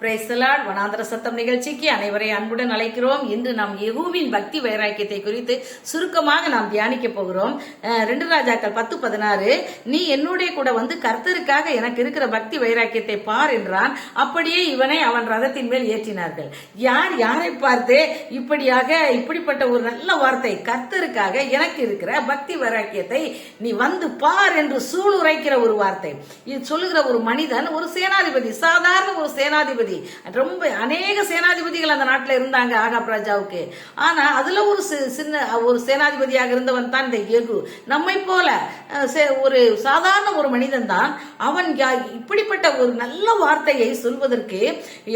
Praise the Lord. வனாந்தர சத்தம் நிகழ்ச்சிக்கு அனைவரை அன்புடன் அழைக்கிறோம். இன்று நாம் யெகூவின் பக்தி வைராக்கியத்தை குறித்து சுருக்கமாக நாம் தியானிக்க போகிறோம். 2 ராஜாக்கள் 10:16, நீ என்னோட கூட வந்து கர்த்தருக்காக எனக்கு இருக்கிற பக்தி வைராக்கியத்தை பார் என்றான். அப்படியே இவனை அவன் ரதத்தின் மேல் ஏற்றினார்கள். யாரை பார்த்து இப்படிப்பட்ட ஒரு நல்ல வார்த்தை, கர்த்தருக்காக எனக்கு இருக்கிற பக்தி வைராக்கியத்தை நீ வந்து பார் என்று சூளுரைக்கிற ஒரு வார்த்தை. இது சொல்லுகிற ஒரு மனிதன், ஒரு சேனாதிபதி, சாதாரண ஒரு சேனாதிபதி. ரொம்ப அநேக சேனாதிபதிகள் அந்த நாட்டில் இருந்தாங்க ஆகாப் ராஜாவுக்கு. ஆனா அதுல ஒரு சின்ன ஒரு சேனாதிபதியாக இருந்தவன் தான் இந்த யெகூ. நம்மை போல ஒரு சாதாரண ஒரு மனிதன் தான். அவன் இப்படிப்பட்ட ஒரு நல்ல வார்த்தையை சொல்வதற்கு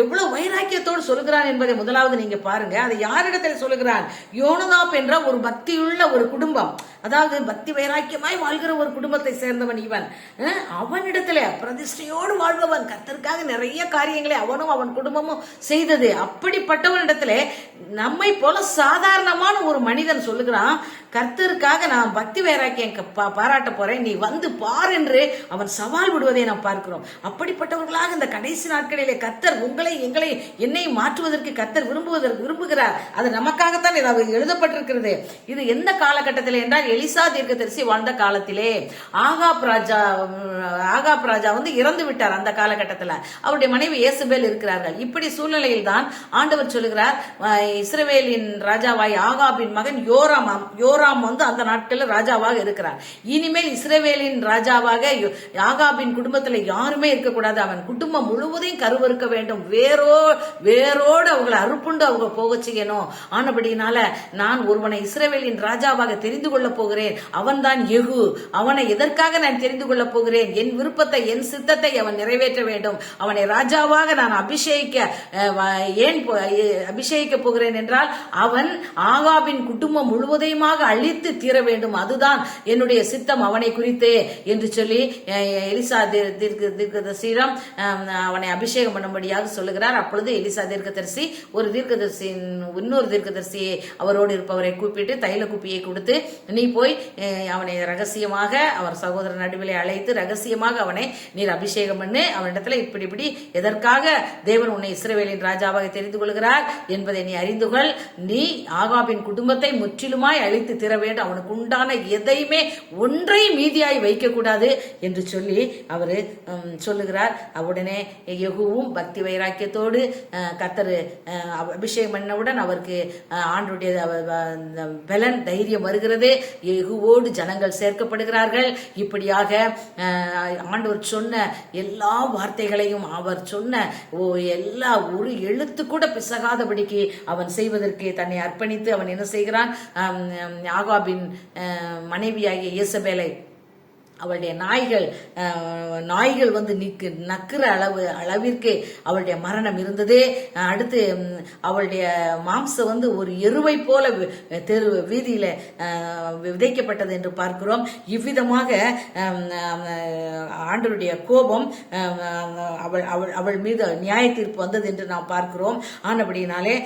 எவ்வளவு வைராக்கியத்தோடு சொல்கிறான் என்பதை முதலாவது நீங்க பாருங்க. அதை யாரிடத்தில் சொல்லுகிறான்? யோனதாப் என்ற ஒரு பக்தியுள்ள ஒரு குடும்பம், அதாவது பக்தி வைராக்கியமாய் வாழ்கிற ஒரு குடும்பத்தை சேர்ந்தவன் இவன். அவனிடத்துல பிரதிஷ்டையோடு வாழ்பவன், கர்த்தருக்காக நிறைய காரியங்களை அவனும் அவன் குடும்பமும் செய்தது. அப்படிப்பட்டவனிடத்துல நம்மை போல சாதாரணமான ஒரு மனிதன் சொல்லுகிறான், கர்த்தருக்காக நான் பக்தி வைராக்கியம் பாராட்ட போறேன், நீ வந்து பார் என்று அவன் சவால் விடுவதை நாம் பார்க்கிறோம். அப்படிப்பட்டவர்களாக இந்த கடைசி நாட்களிலே கர்த்தர் என்னை மாற்றுவதற்கு கர்த்தர் விரும்புகிறார். அது நமக்காகத்தான் எழுதப்பட்டிருக்கிறது. இது எந்த காலகட்டத்தில் என்றால், எலிசா தீர்க்கதரிசி வாழ்ந்த காலத்திலே. ஆகாப் ராஜா வந்து இறந்து விட்டார். அந்த காலகட்டத்தில் அவருடைய மனைவி ஏசபேல் இருக்கிறார்கள். இப்படி சூழ்நிலையில் தான் ஆண்டவர் சொல்லுகிறார், இஸ்ரவேலின் ராஜாவாய் ஆகாபின் மகன் யோராம் வந்து அந்த நாட்களில் ராஜாவாக இருக்கிறார். இனிமேல் இஸ்ரவேலின் ராஜாவாக ஆகாபின் குடும்பத்தில் யாருமே இருக்கக்கூடாது. அவன் குடும்பம் முழுவதையும் கருவறுக்க வேண்டும். வேரோடு அவங்களை அறுப்புண்டு அவங்க போக செய்யணும். ஆனபடினால நான் ஒருவனை இஸ்ரவேலின் ராஜாவாக தெரிந்து கொள்ள போகிறேன். அவன் தான் யெகூ. அவனை எதற்காக நான் தெரிந்து கொள்ள போகிறேன்? என் விருப்பத்தை, என் சித்தத்தை அவன் நிறைவேற்ற வேண்டும். அவனை ராஜாவாக நான் அபிஷேகிக்க போகிறேன் என்றால், அவன் ஆகாபின் குடும்பம் முழுவதையுமாக அழித்து தீர வேண்டும். அதுதான் என்னுடைய சித்தம் அவனை குறித்தே என்று சொல்லி எலிசா தீர்க்கதரிசியிடம் அவனை அபிஷேகம் பண்ணும்படியாக சொல்லுகிறார். அப்பொழுது எலிசா தீர்க்கதரிசி இன்னொரு தீர்க்கதரிசியை அவரோடு இருப்பவரை கூப்பிட்டு தைல குப்பியை கொடுத்து, நீ போய் அவனை ரகசியமாக அவர் சகோதரர் நடுவிலே அழைத்து ரகசியமாக அவனை நீர் அபிஷேகம் பண்ணு. அவனிடத்துல இப்படி எதற்காக தேவன் உன்னை இஸ்ரவேலின் ராஜாவாக தெரிந்து கொள்கிறார் என்பதை நீ அறிந்து கொள். நீ ஆகாபின் குடும்பத்தை முற்றிலுமாய் அழித்து தீர வேண்டும். அவனுக்கு உண்டான எதையுமே ஒன்றை மீதியாய் வைக்க கூடாது என்று சொல்லி அவரு சொல்லுகிறார். உடனே யெகூவும் பக்தி வைராக்கியத்தோடு கர்த்தர் அபிஷேகம் பண்ணவுடன் அவருக்கு ஆண்டுடைய பலன், தைரியம் வருகிறது. யெகூவோடு ஜனங்கள் சேர்க்கப்படுகிறார்கள். இப்படியாக ஆண்டவர் சொன்ன எல்லா வார்த்தைகளையும், அவர் சொன்ன எல்லா ஒரு எழுத்து கூட பிசகாதபடிக்கு அவன் செய்வதற்கு தன்னை அர்ப்பணித்து அவன் என்ன செய்கிறான்? ஆகாபின் மனைவியாகிய யேசபேலை, அவளுடைய நாய்கள் வந்து நக்குற அளவிற்கு அவளுடைய மரணம் இருந்தது. அடுத்து அவளுடைய மாம்சம் வந்து ஒரு எருவை போல வீதியில விதைக்கப்பட்டது என்று பார்க்கிறோம். இவ்விதமாக ஆண்டவருடைய கோபம் அவள் மீது நியாய தீர்ப்பு வந்தது என்று நாம் பார்க்கிறோம். ஆனபடினாலே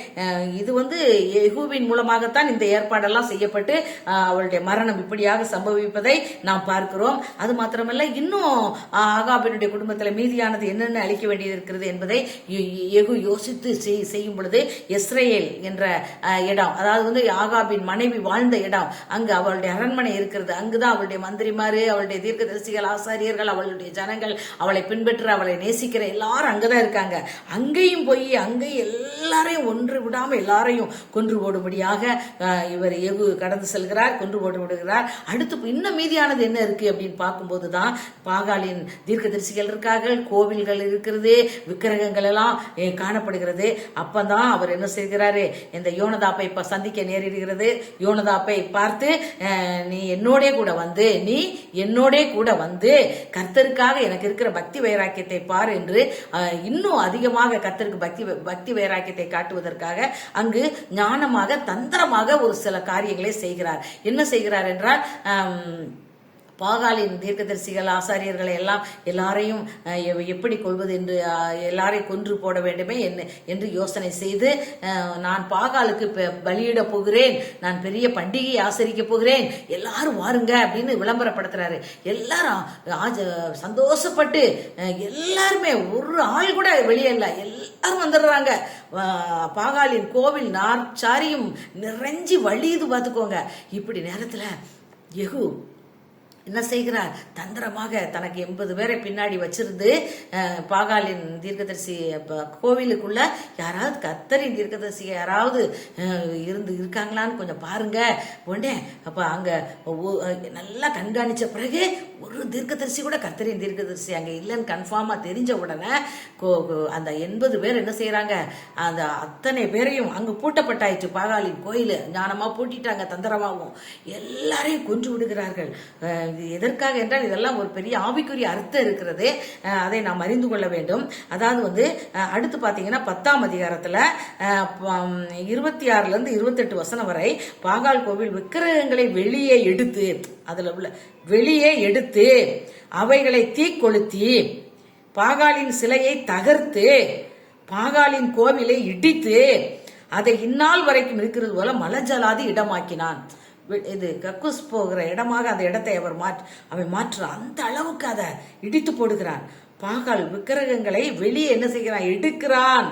இது வந்து யெகூவின் மூலமாகத்தான் இந்த ஏற்பாடெல்லாம் செய்யப்பட்டு அவளுடைய மரணம் இப்படியாக சம்பவிப்பதை நாம் பார்க்கிறோம். அது மாத்திரமல்ல, இன்னும் ஆகாபினுடைய குடும்பத்தில் மீதியானது என்னென்ன அளிக்க வேண்டியது இருக்கிறது என்பதை யெகூ யோசித்து செய்யும் பொழுது, இஸ்ரேல் என்ற இடம், அதாவது வந்து ஆகாபின் மனைவி வாழ்ந்த இடம், அங்கு அவளுடைய அரண்மனை இருக்கிறது. அங்குதான் அவளுடைய மந்திரிமாரு, அவளுடைய தீர்க்கதரிசிகள், ஆசாரியர்கள், அவளுடைய ஜனங்கள், அவளை பின்பற்ற அவளை நேசிக்கிற எல்லாரும் அங்கதான் இருக்காங்க. அங்கேயும் போய் எல்லாரையும் ஒன்று விடாம எல்லாரையும் கொன்று போடும்படியாக இவர் யெகூ கடந்து செல்கிறார், கொன்று போட்டு விடுகிறார். அடுத்து இன்னும் மீதியானது என்ன இருக்கு அப்படின்னு பார்க்கும்போதுதான் பாகாலின் தீர்க்கதரிசிகள் இருக்கார்கள், கோவில்கள் இருக்கிறது, விக்கிரகங்கள் எல்லாம் காணப்படுகிறது. அப்பதான் அவர் என்ன செய்கிறாரு? இந்த யோனதாப்பை சந்திக்க நேரிடுகிறது. யோனதாப்பை பார்த்து, நீ என்னோட கூட வந்து கர்த்தருக்காக எனக்கு இருக்கிற பக்தி வைராக்கியத்தை பார் என்று இன்னும் அதிகமாக கர்த்தருக்கு பக்தி வைராக்கியத்தை காட்டுவதற்காக அங்கு ஞானமாக, தந்திரமாக ஒரு சில காரியங்களை செய்கிறார். என்ன செய்கிறார் என்றால், பாகாலின் தீர்க்கதரிசிகள் ஆசாரியர்களை எல்லாம் எல்லாரையும் எப்படி கொள்வது என்று எல்லாரையும் கொன்று போட வேண்டுமே என்று யோசனை செய்து நான் பாகாலுக்கு பலியிட போகிறேன், நான் பெரிய பண்டிகையை ஆசரிக்க போகிறேன், எல்லாரும் வாருங்க அப்படின்னு விளம்பரப்படுத்துறாரு. எல்லாரும் சந்தோஷப்பட்டு எல்லாருமே ஒரு ஆள் கூட வெளியே இல்லை, எல்லாரும் வந்துடுறாங்க. பாகாலின் கோவில் நாற்சாரியும் நிறைஞ்சி வழியுது பார்த்துக்கோங்க. இப்படி நேரத்துல யெகூ என்ன செய்கிறார்? தந்திரமாக தனக்கு 80 பேரை பின்னாடி வச்சிருந்து பாகாலின் தீர்க்கதரிசி கோவிலுக்குள்ள யாராவது கர்த்தரின் தீர்க்கதரிசி யாராவது இருக்காங்களான்னு கொஞ்சம் பாருங்க. உடனே அப்ப அங்க நல்லா கண்காணிச்ச பிறகு ஒரு தீர்க்கதரிசி கூட கர்த்தரின் தீர்க்கதரிசி அங்க இல்லைன்னு கன்ஃபார்மா தெரிஞ்ச உடனே அந்த 80 பேர் என்ன செய்யறாங்க? அந்த அத்தனை பேரையும் அங்கு பூட்டப்பட்டாயிற்று. பாகாலின் கோயில் ஞானமா பூட்டிட்டாங்க, தந்திரமாகவும் எல்லாரையும் கொன்று விடுகிறார்கள். எதற்காக என்றால் இதெல்லாம் ஒரு பெரிய ஆவிக்குரிய அர்த்தம் இருக்கிறது, அதை நாம் அறிந்து கொள்ள வேண்டும். அதாவது அடுத்து பாத்தீங்கன்னா 10ஆம் அதிகாரத்துல 26 இருந்து 28 வசனம் வரை பாகால் கோவில் விக்கிரகங்களை வெளியே எடுத்து, அதுல உள்ள வெளியே எடுத்து அவைகளை தீக்கொளுத்தி பாகாலின் சிலையை தகர்த்து பாகாலின் கோவிலை இடித்து அதை இந்நாள் வரைக்கும் இருக்கிறது போல மலஜலாதி இடமாக்கினான். இது கக்கூஸ் போகிற இடமாக அந்த இடத்தை அவன் மாற்றுறான். அந்த அளவுக்கு அதை இடித்து போடுகிறான். பாகால் விக்கிரகங்களை வெளியே என்ன செய்கிறான்? எடுக்கிறான்.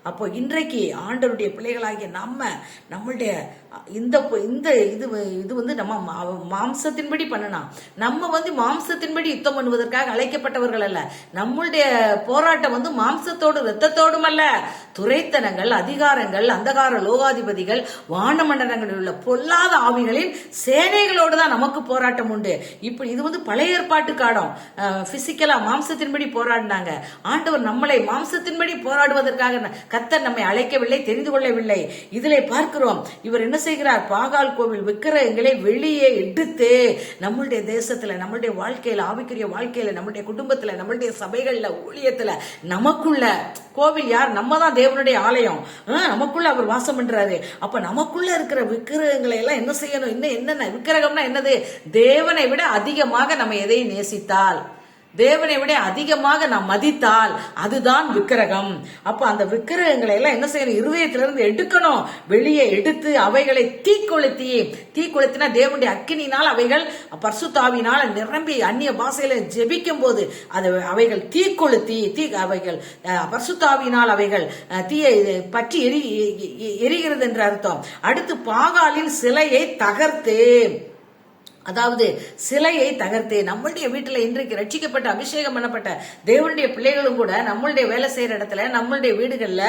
அப்போ இன்றைக்கு ஆண்டவருடைய பிள்ளைகளாகிய நம்மளுடைய இந்த இது நம்ம மாம்சத்தின்படி பண்ணலாம். நம்ம மாம்சத்தின்படி யுத்தம் பண்ணுவதற்காக அழைக்கப்பட்டவர்கள் அல்ல. நம்மளுடைய போராட்டம் மாம்சத்தோடு இரத்தத்தோடும் அல்ல. துரைத்தனங்கள், அதிகாரங்கள், அந்தகார லோகாதிபதிகள், வானமண்டலங்களில் உள்ள பொல்லாத ஆவிகளின் சேனைகளோடு தான் நமக்கு போராட்டம் உண்டு. இப்படி இது பழைய ஏற்பாட்டு காலம். பிசிக்கலா மாம்சத்தின்படி போராடினாங்க. ஆண்டவர் நம்மளை மாம்சத்தின்படி போராடுவதற்காக கர்த்தர் நம்மை அழைக்கவில்லை, தெரிந்து கொள்ளவில்லை. இதிலே பார்க்கிறோம், இவர் என்ன செய்கிறார்? பாகால் கோவில் விக்கிரகங்களை வெளியே எடுத்து நம்மளுடைய தேசத்துல, நம்மளுடைய வாழ்க்கையில, ஆவிக்குரிய வாழ்க்கையில, நம்மளுடைய குடும்பத்துல, நம்மளுடைய சபைகள்ல, ஊழியத்துல, நமக்குள்ள கோவில் யார்? நம்ம தான் தேவனுடைய ஆலயம். நமக்குள்ள அவர் வாசம் பண்றாரு. அப்ப நமக்குள்ள இருக்கிற விக்கிரகங்களை எல்லாம் என்ன செய்யணும்? என்னென்ன விக்கிரகம்னா என்னது? தேவனை விட அதிகமாக நம்ம எதை நேசித்தால், தேவனை விட அதிகமாக நாம் மதித்தால் அதுதான் விக்கிரகம். அப்ப அந்த விக்கிரகங்களை எல்லாம் என்ன செய்யணும்? இருதயத்திலிருந்து எடுக்கணும். வெளியே எடுத்து அவைகளை தீக்கொளுத்தினா தேவனுடைய அக்கினினால் அவைகள் பரிசுத்தாவினால் நிரம்பி அந்நிய பாஷையில ஜெபிக்கும் போது அவைகள் அவைகள் பரிசுத்தாவினால் அவைகள் தீயை பற்றி எரிகிறது என்று அர்த்தம். அடுத்து பாகாலின் சிலையை தகர்த்து, அதாவது சிலையை தகர்த்து, நம்மளுடைய வீட்டுல இன்றைக்கு ரட்சிக்கப்பட்ட அபிஷேகம் பண்ணப்பட்ட தேவனுடைய பிள்ளைகளும் கூட நம்மளுடைய வேலை செய்யற இடத்துல, நம்மளுடைய வீடுகள்ல,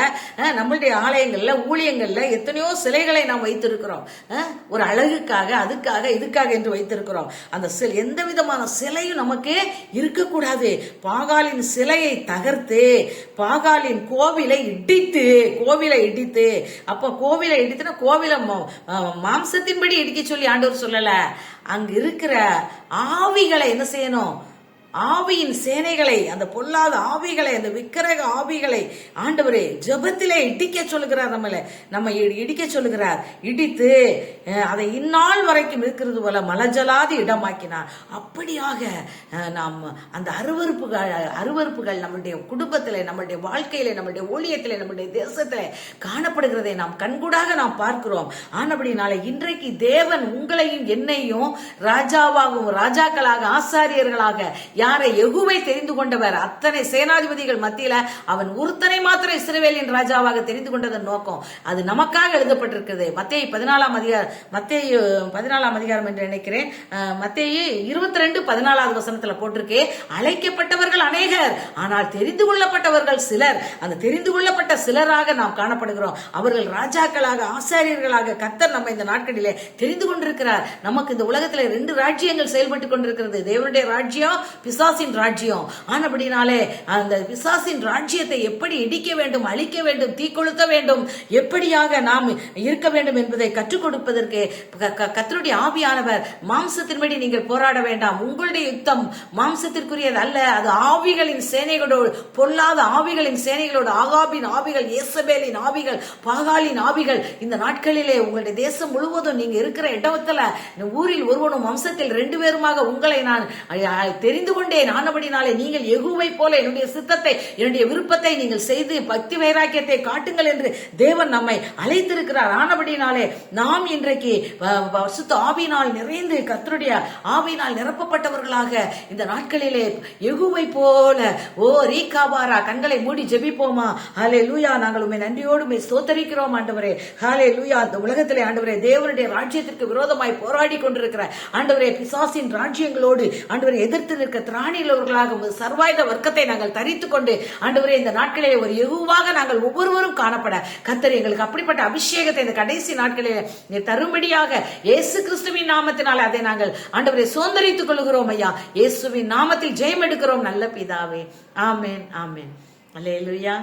நம்மளுடைய ஆலயங்கள்ல, ஊழியங்கள்ல எத்தனையோ சிலைகளை நாம் வைத்திருக்கிறோம். ஒரு அழகுக்காக, அதுக்காக, இதுக்காக என்று வைத்திருக்கிறோம். அந்த எந்த விதமான சிலையும் நமக்கு இருக்கக்கூடாது. பாகாலின் சிலையை தகர்த்து பாகாலின் கோவிலை இடித்து, அப்ப கோவிலை இடித்துனா கோவிலை மாம்சத்தின்படி இடிக்க சொல்லி ஆண்டவர் சொல்லல. அங்க இருக்கிற ஆவிகளை என்ன செய்யணும்? ஆவியின் சேனைகளை, அந்த பொல்லாத ஆவிகளை, அந்த விக்கிரக ஆவிகளை ஆண்டவரே ஜெபத்திலே இடிக்க சொல்லுகிறார். நம்ம இடிக்க சொல்லுகிறார். இடித்து அதை இந்நாள் வரைக்கும் இருக்கிறது போல மலஜலாதி இடமாக்கினார். அப்படியாக நாம் அந்த அருவருப்புகள் நம்முடைய குடும்பத்திலே, நம்முடைய வாழ்க்கையிலே, நம்முடைய ஊழியத்திலே, நம்முடைய தேசத்திலே காணப்படுகிறதை நாம் கண்கூடாக நாம் பார்க்கிறோம். ஆனபடினால இன்றைக்கு தேவன் உங்களையும் என்னையும் ராஜாவாகவும், ராஜாக்களாக, ஆசாரியர்களாக, யாரை? யெகூவை தெரிந்து கொண்டவர். அத்தனை சேனாதிபதிகள் மத்தியில அவன் ஒருத்தனை மாத்திரம் இஸ்ரவேலின் ராஜாவாக தெரிந்து கொண்டதன் நோக்கம் அது நமக்காக எழுதப்பட்டிருக்கிறது. மத்தேயு 14ஆம் அதிகாரம் என்று நினைக்கிறேன். மத்தேயு 22:14 வசனத்துல போட்டிருக்கு, அழைக்கப்பட்டவர்கள் அநேகர், ஆனால் தெரிந்து கொள்ளப்பட்டவர்கள் சிலர். அந்த தெரிந்து கொள்ளப்பட்ட சிலராக நாம் காணப்படுகிறோம். அவர்கள் ராஜாக்களாக, ஆசாரியர்களாக கர்த்தர் நம்ம இந்த நாட்களிலே தெரிந்து கொண்டிருக்கிறார். நமக்கு இந்த உலகத்துல 2 ராஜ்யங்கள் செயல்பட்டுக் கொண்டிருக்கிறது. தேவனுடைய ராஜ்யம், பிசாசின் ராஜ்யம். ஆனபடினாலே அந்த பிசாசின் ராஜ்யத்தை எப்படி இடிக்க வேண்டும், அழிக்க வேண்டும், தீக்கொளுத்த வேண்டும், எப்படியாக நாம் இருக்க வேண்டும் என்பதை கற்றுக் கொடுப்பதற்கு கர்த்தருடைய ஆவியானவர், மாம்சத்தின்படி நீங்கள் போராட வேண்டாம், உங்களுடைய யுத்தம் மாம்சத்திற்குரியது அல்ல, அது ஆவிகளின் சேனைகளோடு, பொல்லாத ஆவிகளின் சேனைகளோடு, ஆகாபின் ஆவிகள், ஏசபேலின் ஆவிகள், பாகாலின் ஆவிகள். இந்த நாட்களிலே உங்களுடைய தேசம் முழுவதும் நீங்க இருக்கிற இடத்துல ஊரில் ஒருவனும் வம்சத்தில் 2 பேருமாக உங்களை நான் தெரிந்து கொண்டேன். ஆனபடினாலே நீங்கள் யெகூவை போல என்னுடைய சித்தத்தை, என்னுடைய விருப்பத்தை நீங்கள் செய்து பக்தி வைராக்கியத்தை காட்டுங்கள் என்று தேவன் நம்மை அழைத்திருக்கிறார். ஆனபடினாலே நாம் இன்றைக்கு பரிசுத்த ஆவியினால் நிறைந்து கர்த்தருடைய ஆவியினால் நிரப்பப்பட்டவர்களாக இந்த நாட்களிலே யெகூவை போல ரீகாபாரா கண்களை மூடி ஜெபிப்போமா? ஹல்லேலூயா. நாங்கள் உம்மை நன்றியோடு உம்மை ஸ்தோத்திரிக்கிறோம் ஆண்டவரே. ஹல்லேலூயா. இந்த உலகத்திலே ஆண்டவரே தேவனுடைய ராஜ்யத்திற்கு விரோதமாய் போராடி கொண்டிருக்கிற ஆண்டவரே பிசாசின் ராஜ்யங்களோடு ஆண்டவரை எதிர்த்து நிற்க திராணியுள்ளவர்களாக சர்வாயுத வர்க்கத்தை நாங்கள் தரித்துக் கொண்டு ஆண்டவரே இந்த நாட்களிலே ஒரு யெகூவாக நாங்கள் ஒவ்வொருவரும் காணப்பட கர்த்தர் எங்களுக்கு அப்படிப்பட்ட அபிஷேகத்தை இந்த கடைசி நாட்களிலே தரும்படியாக இயேசு கிறிஸ்துவின் நாமத்தினால் அதை நாங்கள் ஆண்டவரை சுதந்தரித்துக் கொள்கிறோம் ஐயா. இயேசுவின் நாமத்தில் ஜெயம் எடுக்கிறோம் நல்ல பிதாவே. ஆமென், ஆமென். அல்லேலூயா.